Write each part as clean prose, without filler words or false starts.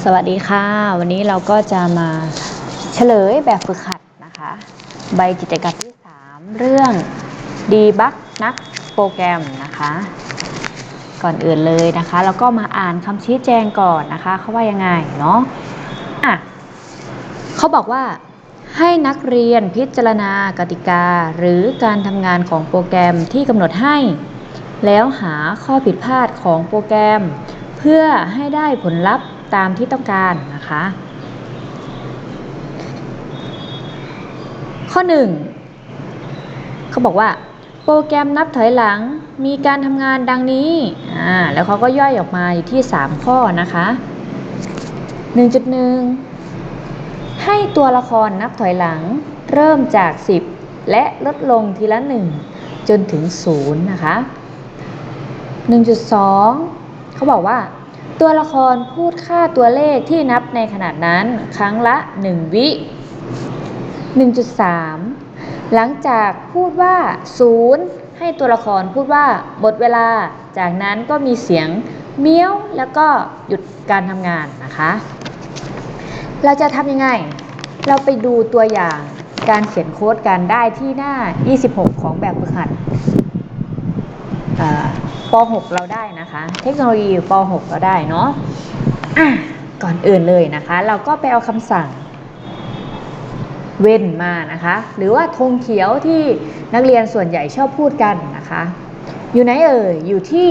สวัสดีค่ะวันนี้เราก็จะมาเฉลยแบบฝึกหัดนะคะใบกิจกรรมที่3เรื่อง Debug นักโปรแกรมนะคะก่อนอื่นเลยนะคะเราก็มาอ่านคำชี้แจงก่อนนะคะเขาว่ายังไงเนาะเขาบอกว่าให้นักเรียนพิจารณากติกาหรือการทำงานของโปรแกรมที่กำหนดให้แล้วหาข้อผิดพลาดของโปรแกรมเพื่อให้ได้ผลลัพธ์ตามที่ต้องการนะคะข้อ1เขาบอกว่าโปรแกรมนับถอยหลังมีการทำงานดังนี้แล้วเขาก็ย่อยออกมาอยู่ที่3ข้อนะคะ 1.1 ให้ตัวละครนับถอยหลังเริ่มจาก10และลดลงทีละ1จนถึง0นะคะ 1.2 เขาบอกว่าตัวละครพูดค่าตัวเลขที่นับในขนาดนั้นครั้งละ1 วิ 1.3 หลังจากพูดว่า0ให้ตัวละครพูดว่าหมดเวลาจากนั้นก็มีเสียงเมี้ยวแล้วก็หยุดการทำงานนะคะเราจะทำยังไงเราไปดูตัวอย่างการเขียนโค้ดกันได้ที่หน้า26ของแบบฝึกหัดป .6 เราได้นะคะเทคโนโลยีป .6 เราได้เนาะก่อนอื่นเลยนะคะเราก็ไปเอาคำสั่งเว้นมานะคะหรือว่าธงเขียวที่นักเรียนส่วนใหญ่ชอบพูดกันนะคะอยู่ไหนเอ่ยอยู่ที่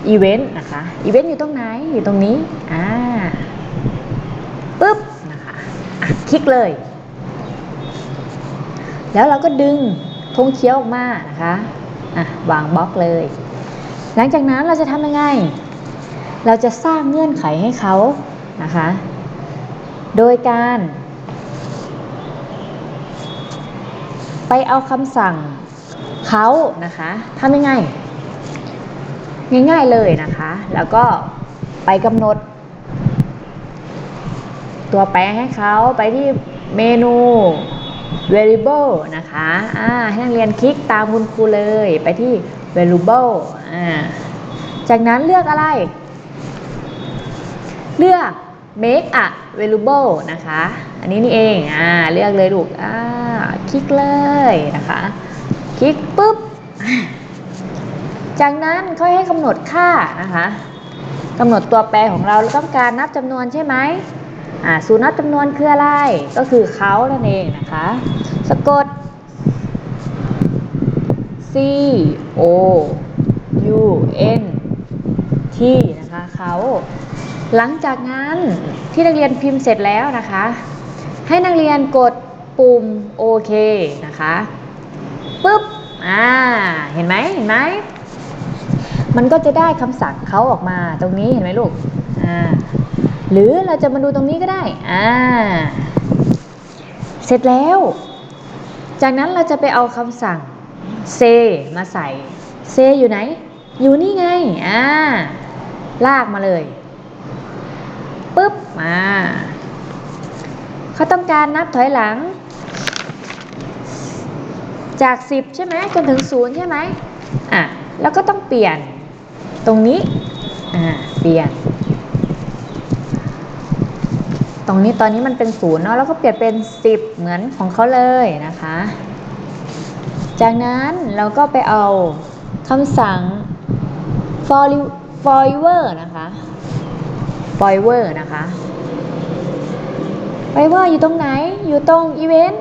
อีเวนต์นะคะอีเวนต์อยู่ตรงไหนอยู่ตรงนี้ปึ๊บนะคะคลิกเลยแล้วเราก็ดึงธงเขียวออกมานะคะวางบล็อกเลยหลังจากนั้นเราจะทำยังไงเราจะสร้างเงื่อนไขให้เขานะคะโดยการไปเอาคำสั่งเขานะคะทำยังไงง่ายๆเลยนะคะแล้วก็ไปกำหนดตัวแปรให้เขาไปที่เมนู variable นะคะให้นักเรียนคลิกตามคุณครูเลยไปที่ variable จากนั้นเลือกอะไรเลือก make a variable นะคะอันนี้นี่เองเลือกเลยลูกคลิกเลยนะคะคลิกปุ๊บจากนั้นค่อยให้กำหนดค่านะคะกำหนดตัวแปรของเราต้องการนับจำนวนใช่ไหมสูตรนับจำนวนคืออะไรก็คือเขานั่นเองนะคะสะกด C O U N T นะคะเขาหลังจากนั้นที่นักเรียนพิมพ์เสร็จแล้วนะคะให้นักเรียนกดปุ่มโอเคนะคะปึ๊บเห็นไหมมันก็จะได้คำสั่งเขาออกมาตรงนี้เห็นไหมลูกหรือเราจะมาดูตรงนี้ก็ได้เสร็จแล้วจากนั้นเราจะไปเอาคำสั่งเซมาใส่เซอยู่ไหนอยู่นี่ไงลากมาเลยปึ๊บเขาต้องการนับถอยหลังจาก10ใช่ไหมจนถึง0ใช่ไหมแล้วก็ต้องเปลี่ยนตรงนี้เปลี่ยนตรงนี้ตอนนี้มันเป็น0เนาะแล้วก็เปลี่ยนเป็น10เหมือนของเขาเลยนะคะจากนั้นเราก็ไปเอาคำสั่ง forever นะคะ forever นะคะ forever อยู่ตรงไหนอยู่ตรง event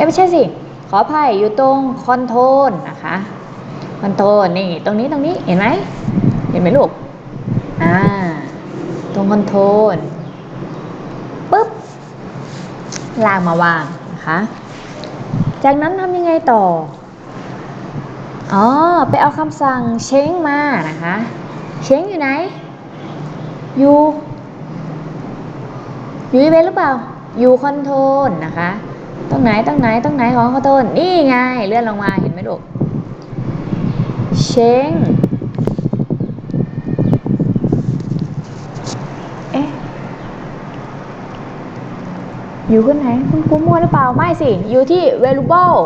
ไม่ใช่สิขออภัยอยู่ตรง control นะคะ control นี่ตรงนี้เห็นไหมลูกตรง control ปึ๊บลากมาวางนะคะจากนั้นทำยังไงต่อไปเอาคำสั่งเช้งมานะคะเช้งอยู่ไหนอยู่อีเวนต์หรือเปล่าอยู่คอนโทรลนะคะตรงไหนของคอนโทรลนี่ไงเลื่อนลงมาเห็นไหมลูกเช้งอยู่ขึ้นไหนคุณครูมั่วหรือเปล่าไม่สิอยู่ที่ variable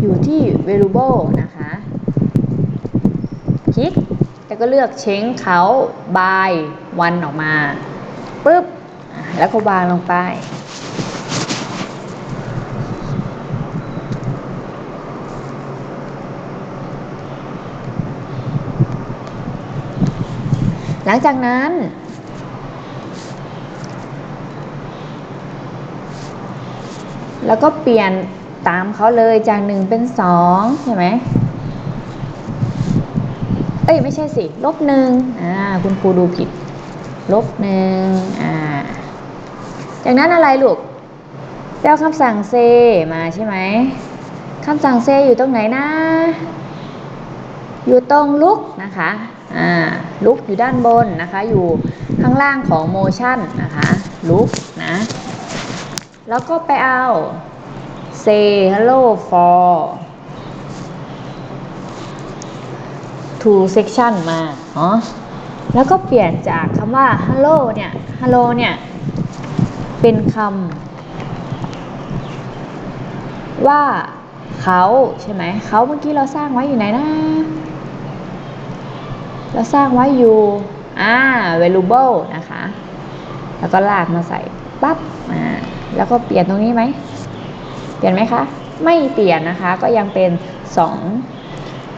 อยู่ที่ variable นะคะคลิกจาก ก็เลือกเช้งเขาบายวันออกมาปึ๊บแล้วก็วางลงไปหลังจากนั้นแล้วก็เปลี่ยนตามเขาเลยจาก1เป็น2ใช่ไหมไม่ใช่สิ-1คุณครูดูผิด-1จากนั้นอะไรลูกไปเอาคำสั่งเซมาใช่ไหมคำสั่งเซอยู่ตรงไหนนะอยู่ตรงลุกนะคะลุกอยู่ด้านบนนะคะอยู่ข้างล่างของโมชั่นนะคะลุกนะแล้วก็ไปเอา say hello for to section มาเนาะแล้วก็เปลี่ยนจากคำว่า hello เนี่ยเป็นคำว่าเขาใช่ไหมเขาเมื่อกี้เราสร้างไว้อยู่ไหนนะเราสร้างไว้อยู่valuable นะคะแล้วก็ลากมาใส่ปั๊บแล้วก็เปลี่ยนตรงนี้ไหมเปลี่ยนไหมคะไม่เปลี่ยนนะคะก็ยังเป็น2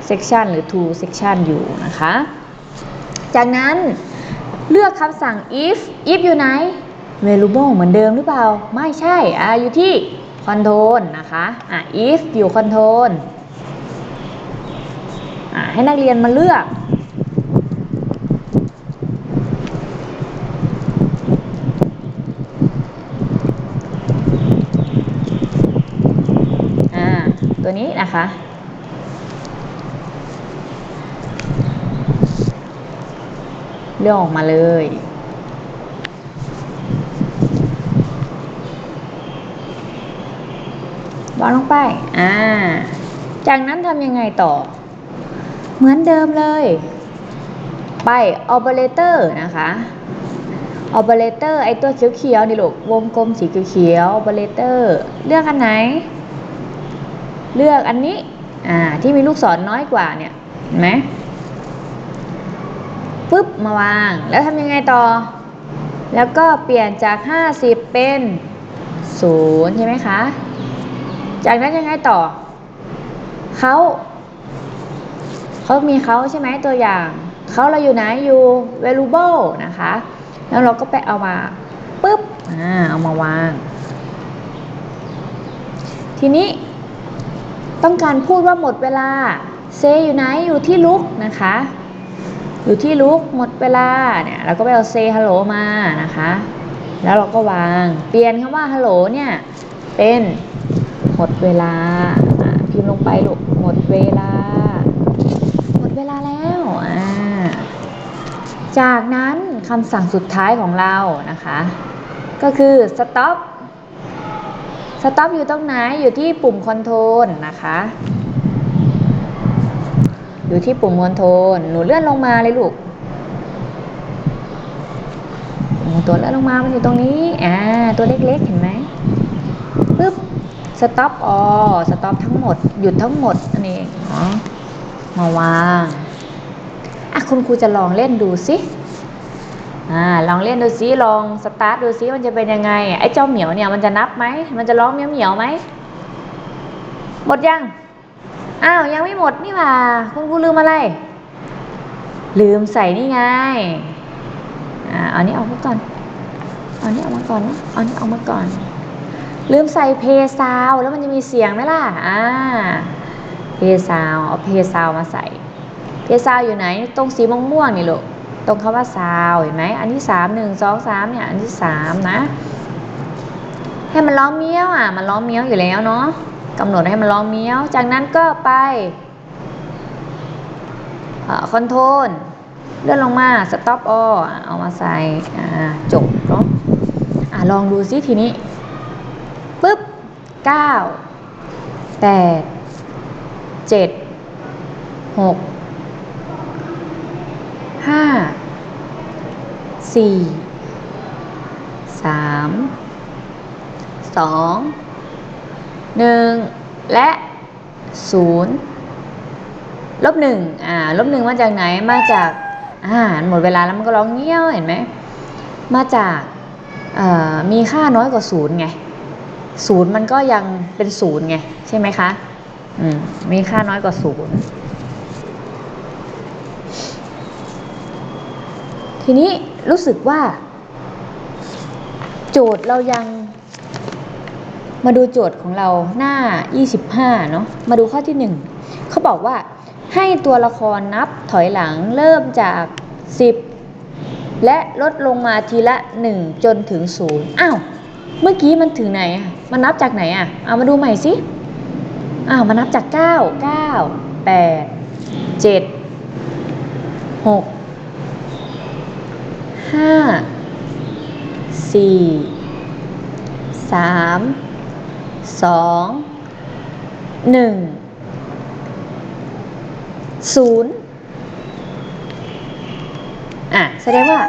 section หรือ 2 section อยู่นะคะจากนั้นเลือกคำสั่ง if อยู่ไหน valuable เหมือนเดิมหรือเปล่าไม่ใช่อยู่ที่ control นะคะif อยู่ control ให้นักเรียนมาเลือกตัวนี้นะคะเลือกออกมาเลยวางลงไปจากนั้นทำยังไงต่อเหมือนเดิมเลยไป operator นะคะ operator ไอตัวเขียวๆนี่ลูกวงกลมสีเขียว operator เลือกอันไหนเลือกอันนี้ที่มีลูกศรน้อยกว่าเนี่ยเห็นไหมปึ๊บมาวางแล้วทำยังไงต่อแล้วก็เปลี่ยนจาก50เป็น0ใช่ไหมคะจากนั้นยังไงต่อเขามีเขาใช่ไหมตัวอย่างเขาเราอยู่ไหนอยู่ valuable นะคะแล้วเราก็ไปเอามาปึ๊บเอามาวางทีนี้ต้องการพูดว่าหมดเวลาเซอยู่ไหนอยู่ที่ลุกนะคะอยู่ที่ลุกหมดเวลาเนี่ยเราก็ไปเอาเซฮัลโหลมานะคะแล้วเราก็วางเปลี่ยนคำว่าฮัลโหลเนี่ยเป็นหมดเวลาพิมพ์ลงไปลูกหมดเวลาแล้วจากนั้นคำสั่งสุดท้ายของเรานะคะก็คือ stop อยู่ตรงไหนอยู่ที่ปุ่มคอนโทรลนะคะอยู่ที่ปุ่มคอนโทรลหนูเลื่อนลงมาเลยลูกตัวเลื่อนลงมามันอยู่ตรงนี้ตัวเล็กๆเห็นไหมปึ๊บ stop all stop ทั้งหมดหยุดทั้งหมดนั่นเองมาวางคุณครูจะลองเล่นดูสิลองเล่นดูสิลองสตาร์ทดูสิมันจะเป็นยังไงไอ้เจ้าเหมียวเนี่ยมันจะนับไหมมันจะร้องเหมียวไหมหมดยังยังไม่หมดนี่หว่าคุณครูลืมอะไรลืมใส่นี่ไงเอานี้ออกมาก่อนเอานี้ออกมาก่อนนะเอานี้ออกมาก่อนลืมใส่เพย์ซาวแล้วมันจะมีเสียงไหมล่ะเพย์ซาวเอาเพย์ซาวมาใส่เพย์ซาวอยู่ไหนตรงสีม่วงๆนี่ลูกตรงคำว่าซาวเห็นไหมอันที่3 1 2 3เนี่ยอันที่3นะให้มันร้องเมี้ยวมันร้องเมี้ยวอยู่แล้วเนาะกำหนดให้มันร้องเมี้ยวจากนั้นก็ไปคอนโทรลเลื่อนลงมา stop all เอามาใส่จบเนาะลองดูซิทีนี้ปึ๊บ9 8 7 6 5 4 3 2 1และ0-1 -1มาจากไหนมาจาก หมดเวลาแล้วมันก็ร้องเงี้ยวเห็นไหมมาจากมีค่าน้อยกว่าศูนย์ไงศูนย์มันก็ยังเป็นศูนย์ไงใช่ไหมคะมีค่าน้อยกว่าศูนย์ทีนี้รู้สึกว่าโจทย์เรายังมาดูโจทย์ของเราหน้า25เนาะมาดูข้อที่1เขาบอกว่าให้ตัวละครนับถอยหลังเริ่มจาก10และลดลงมาทีละ1จนถึง0อ้าวเมื่อกี้มันถึงไหนอ่ะมันนับจากไหนอ่ะเอามาดูใหม่สิมันนับจาก9 9 8 7 6 5 4 3 2 1 0แสดงว่า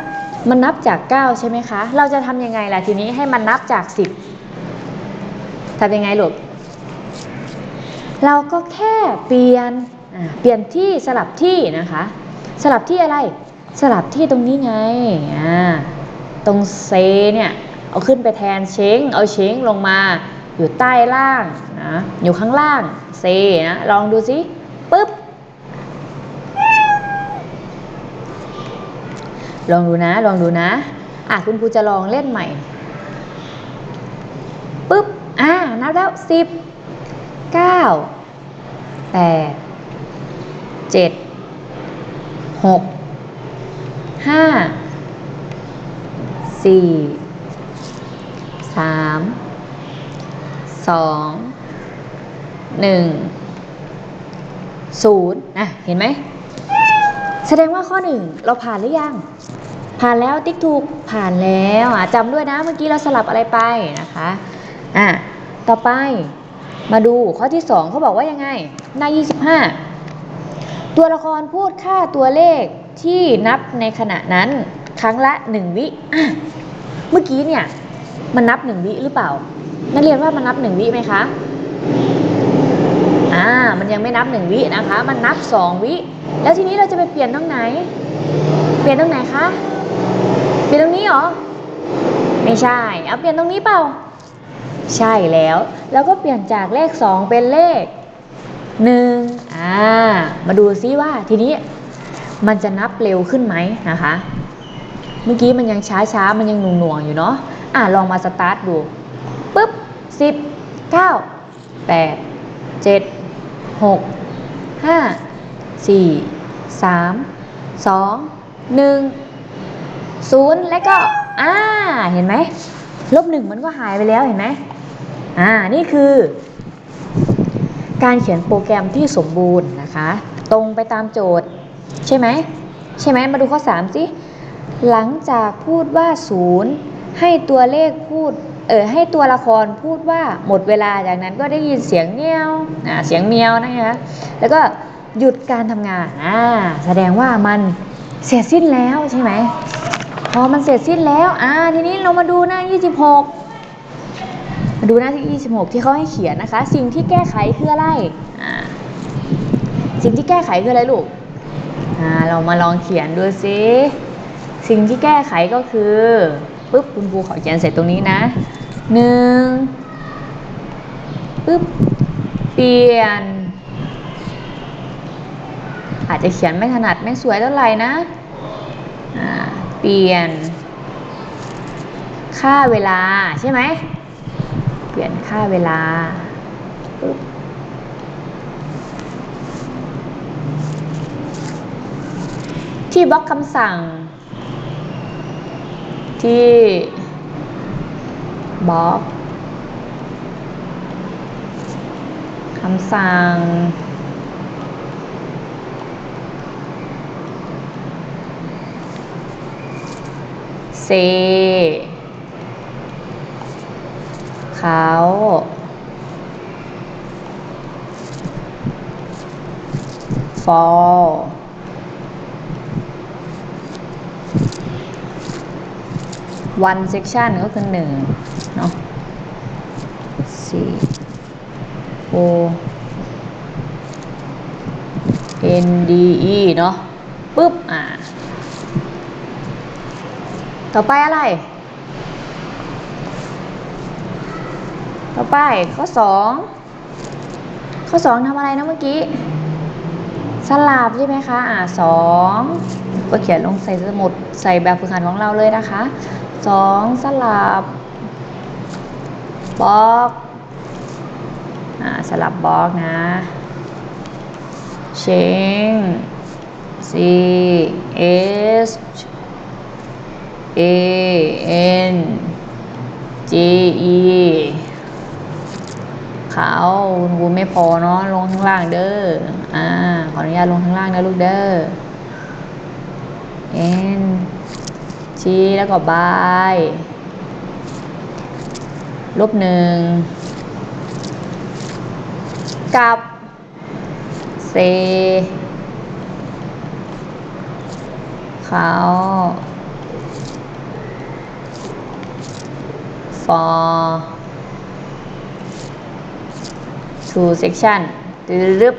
มันนับจาก9ใช่ไหมคะเราจะทำยังไงล่ะทีนี้ให้มันนับจาก10ทำยังไงลูกเราก็แค่เปลี่ยนที่สลับที่นะคะสลับที่อะไรสลับที่ตรงนี้ไงตรงเซเนี่ยเอาขึ้นไปแทนเช้งเอาเช้งลงมาอยู่ใต้ล่างนะอยู่ข้างล่างเซนะลองดูสิปึ๊บลองดูนะคุณครูจะลองเล่นใหม่ปึ๊บนับแล้ว10 9 8 7 6 5 4 3 2 1 0เห็นไหมแสดงว่าข้อ1เราผ่านหรือยังผ่านแล้วติ๊กถูกผ่านแล้วจำด้วยนะเมื่อกี้เราสลับอะไรไปนะคะต่อไปมาดูข้อที่2เขาบอกว่ายังไงหน้า25ตัวละครพูดค่าตัวเลขที่นับในขณะนั้นครั้งละ1วิเมื่อกี้เนี่ยมันนับ1วิหรือเปล่านักเรียนว่ามันนับ1วิไหมคะมันยังไม่นับ1วินะคะมันนับ2วิแล้วทีนี้เราจะไปเปลี่ยนตรงไหนเปลี่ยนตรงไหนคะเปลี่ยนตรงนี้เหรอไม่ใช่เอาเปลี่ยนตรงนี้เปล่าใช่แล้วแล้วก็เปลี่ยนจากเลข2เป็นเลข1มาดูซิว่าทีนี้มันจะนับเร็วขึ้นไหมนะคะเมื่อกี้มันยังช้ามันยังหน่วงอยู่เนาะลองมาสตาร์ทดูปึ๊บ10 9 8 7 6 5 4 3 2 1 0แล้วก็เห็นไหม-1มันก็หายไปแล้วเห็นไหมนี่คือการเขียนโปรแกรมที่สมบูรณ์นะคะตรงไปตามโจทย์ใช่ไหมมาดูข้อ3สิหลังจากพูดว่า0ให้ตัวเลขพูดให้ตัวละครพูดว่าหมดเวลาจากนั้นก็ได้ยินเสียงเมียวเสียงเมียวนะคะแล้วก็หยุดการทำงานแสดงว่ามันเสร็จสิ้นแล้วใช่ไหมพอมันเสร็จสิ้นแล้วทีนี้เรามาดูหน้า26มาดูหน้าที่26ที่เขาให้เขียนนะคะสิ่งที่แก้ไขคืออะไรสิ่งที่แก้ไขคืออะไรลูกเรามาลองเขียนดูซิสิ่งที่แก้ไขก็คือปึ๊บคุณครูขอเขียนเสร็จตรงนี้นะ1ปึ๊บเปลี่ยนอาจจะเขียนไม่ถนัดไม่สวยเท่าไหร่นะเปลี่ยนค่าเวลาใช่ไหมเปลี่ยนค่าเวลาปึ๊บที่บล็อกคำสั่งที่บล็อกคำสั่งเซเขาฟอลone section ก็คือ1เนาะ4 O N D E เนาะปึ๊บ ต่อไปอะไรต่อไปข้อ2ทำอะไรนะเมื่อกี้สลับใช่ไหมคะ2ก็เขียนลงใส่สมุดใส่แบบฝึกหัดของเราเลยนะคะ2สลับบล็อกสลับบล็อกนะ change C S A N G E เขาคุณไม่พอเนาะลงข้างล่างเด้อขออนุญาตลงข้างล่างนะลูกเด้อ N G แล้วก็ by -1กับเซเขาfor two section ดึบ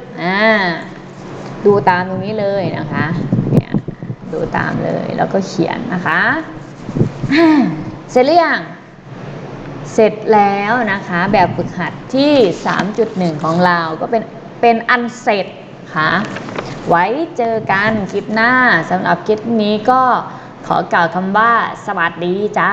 ดูตามตรงนี้เลยนะคะเนี่ยดูตามเลยแล้วก็เขียนนะคะเสร็จหรือยังเสร็จแล้วนะคะแบบฝึกหัดที่ 3.1 ของเราก็เป็นอันเสร็จค่ะไว้เจอกันคลิปหน้าสำหรับคลิปนี้ก็ขอกล่าวคำว่าสวัสดีจ้า